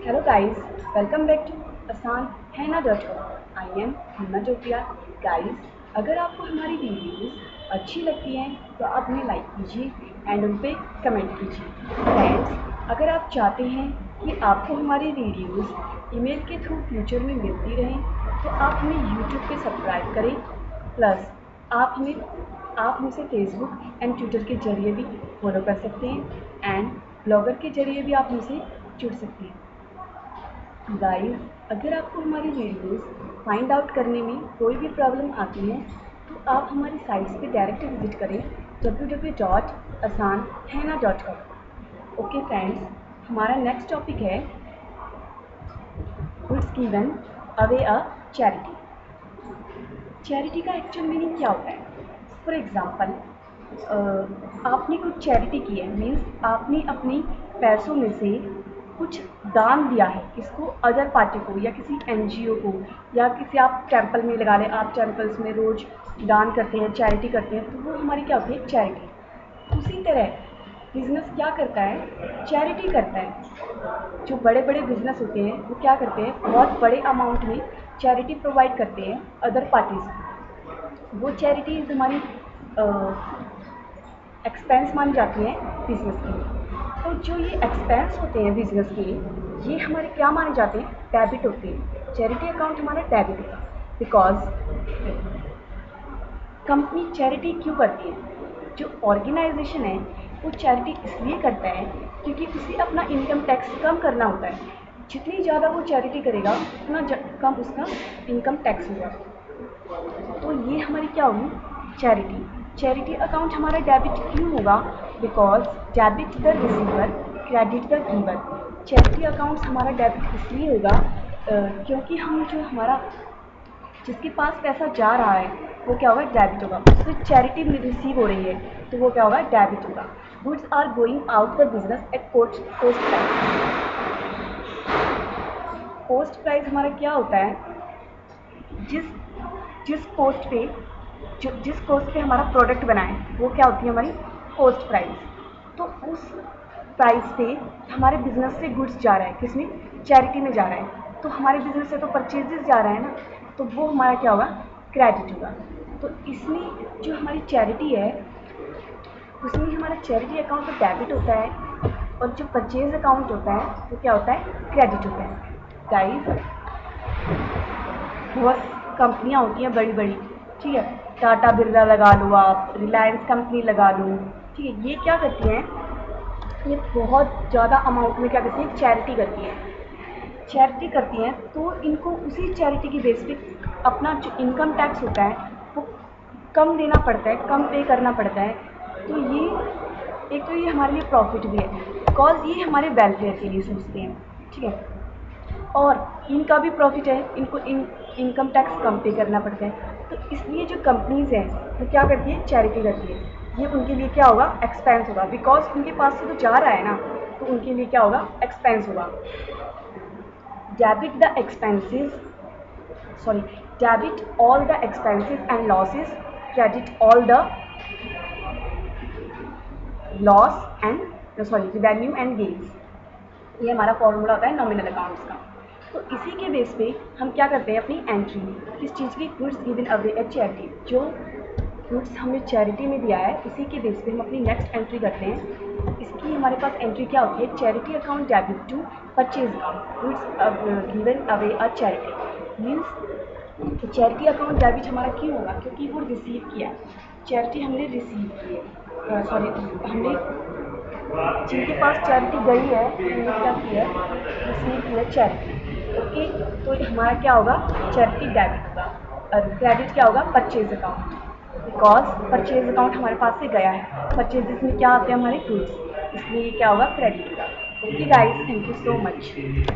Hello guys, welcome back to आसान है ना .com। I am Hima Jotiya. Guys, अगर आपको हमारी वीडियोस अच्छी लगती हैं तो आप उन्हें लाइक कीजिए एंड उन पर कमेंट कीजिए। फ्रेंड्स, अगर आप चाहते हैं कि आपको हमारी वीडियोस ईमेल के थ्रू फ्यूचर में मिलती रहें तो आप हमें यूट्यूब पे सब्सक्राइब करें। प्लस आप हमसे फेसबुक एंड ट्विटर के जरिए भी फॉलो कर सकते हैं एंड ब्लॉगर के जरिए भी आप हमसे जुड़ सकते हैं। गाइस, अगर आपको हमारी वीडियोस फाइंड आउट करने में कोई भी प्रॉब्लम आती है तो आप हमारी साइट्स पे डायरेक्ट विजिट करें www.asanhena.com। ओके फ्रेंड्स, हमारा नेक्स्ट टॉपिक है goods given away a charity. Charity का एक्चुअल मीनिंग क्या होता है? फॉर एग्ज़ाम्पल, आपने कुछ चैरिटी की है, मीन्स आपने अपनी पैसों में से कुछ दान दिया है किसको, अदर पार्टी को या किसी एनजीओ को, या किसी आप टेंपल में लगा लें, आप टेंपल्स में रोज़ दान करते हैं, चैरिटी करते हैं, तो वो हमारी क्या होती है? चैरिटी। उसी तरह बिजनेस क्या करता है? चैरिटी करता है। जो बड़े बड़े बिजनेस होते हैं वो क्या करते हैं? बहुत बड़े अमाउंट में चैरिटी प्रोवाइड करते हैं अदर पार्टीज़ को। वो चैरिटीज़ हमारी एक्सपेंस मानी जाती हैं बिजनेस के लिए। तो जो ये एक्सपेंस होते हैं बिजनेस के, ये हमारे क्या माने जाते हैं? डेबिट होते हैं। चैरिटी अकाउंट हमारा डेबिट होगा। बिकॉज कंपनी चैरिटी क्यों करती है? जो ऑर्गेनाइजेशन है वो चैरिटी इसलिए करता है क्योंकि उसे अपना इनकम टैक्स कम करना होता है। जितनी ज़्यादा वो चैरिटी करेगा उतना कम उसका इनकम टैक्स होगा। तो ये हमारी क्या होगी? चैरिटी। चैरिटी अकाउंट हमारा डेबिट क्यों होगा? Because debit the receiver, credit the giver. Charity account हमारा डेबिट इसलिए होगा क्योंकि हम जो हमारा जिसके पास पैसा जा रहा है वो क्या होगा? डेबिट होगा। उससे चैरिटी रिसीव हो रही है तो वो क्या होगा? डेबिट होगा। Goods are going out the business at cost price. Cost price हमारा क्या होता है? जिस कोस्ट पे हमारा प्रोडक्ट बना है वो क्या होती है? हमारी कोस्ट प्राइस। तो उस प्राइस पे हमारे बिजनेस से गुड्स जा रहा है, किसमें? चैरिटी में जा रहा है। तो हमारे बिजनेस से तो परचेजेस जा रहा है ना, तो वो हमारा क्या होगा? क्रेडिट होगा। तो इसमें जो हमारी चैरिटी है उसमें हमारा चैरिटी अकाउंट तो डेबिट होता है और जो परचेज अकाउंट होता है वो क्या होता है? क्रेडिट होता है। गाइस, बहुत कंपनियां होती हैं बड़ी बड़ी, ठीक है, टाटा बिरला लगा लो, आप रिलायंस कंपनी लगा लो, ठीक है। ये क्या करती हैं? ये बहुत ज़्यादा अमाउंट में क्या करती हैं? चैरिटी करती हैं। चैरिटी करती हैं तो इनको उसी चैरिटी की बेस पे अपना जो इनकम टैक्स होता है वो कम देना पड़ता है, कम पे करना पड़ता है। तो ये एक तो ये हमारे लिए प्रॉफिट भी है बिकॉज ये हमारे वेलफेयर के लिए सोचते हैं, ठीक है। और इनका भी प्रॉफिट है, इनको इनकम टैक्स कम पे करना पड़ता है। तो इसलिए जो कंपनीज हैं वो क्या करती है? चैरिटी करती है। ये उनके लिए क्या होगा? एक्सपेंस होगा। बिकॉज उनके पास से तो जा रहा है ना, तो उनके लिए क्या होगा? एक्सपेंस होगा। Debit the expenses, sorry, debit all the expenses and losses, credit all the loss and revenue and gains. ये हमारा फॉर्मूला होता है नॉमिनल अकाउंट्स का। तो इसी के बेस पे हम क्या करते हैं? अपनी एंट्री किस चीज़ की? Goods given away at charity. जो गुड्स हमने चैरिटी में दिया है उसी के बेस पे हम अपनी नेक्स्ट एंट्री करते हैं। इसकी हमारे पास एंट्री क्या होती है? Charity account debit to purchase account goods given away a charity. Means charity account debit हमारा क्यों होगा? क्योंकि वो रिसीव किया, चैरिटी हमने रिसीव की है, सॉरी, हमने जिनके पास चैरिटी गई है उन्होंने क्या किया है? रिसीव किया चैरिटी। ओके, तो हमारा क्या होगा? चैरिटी डेबिट होगा और क्रेडिट क्या होगा? Purchase account. Because purchase account हमारे पास से गया है, परचेजेस में क्या आते हैं? हमारे गुड्स, इसलिए क्या होगा? क्रेडिट होगा। Okay guys, thank you so much.